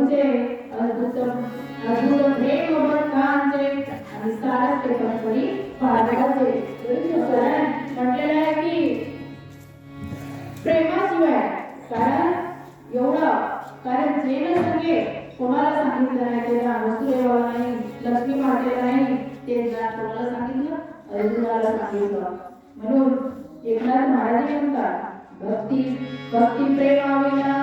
प्रभूचे अद्भुत अद्भुत प्रेम बंधांचे आणि सारस ते परी पारगाचे म्हटलेलं आहे की प्रेमाशिवाय कारण कारण जे न सांगे कोणाला सांगितलं नाही ते वसुदेवाला नाही लक्ष्मी मातेला नाही ते कोणाला सांगितलं अर्जुनाला सांगितलं म्हणून एकनाथ महाराज म्हणतात भक्ती भक्ती प्रेमाविना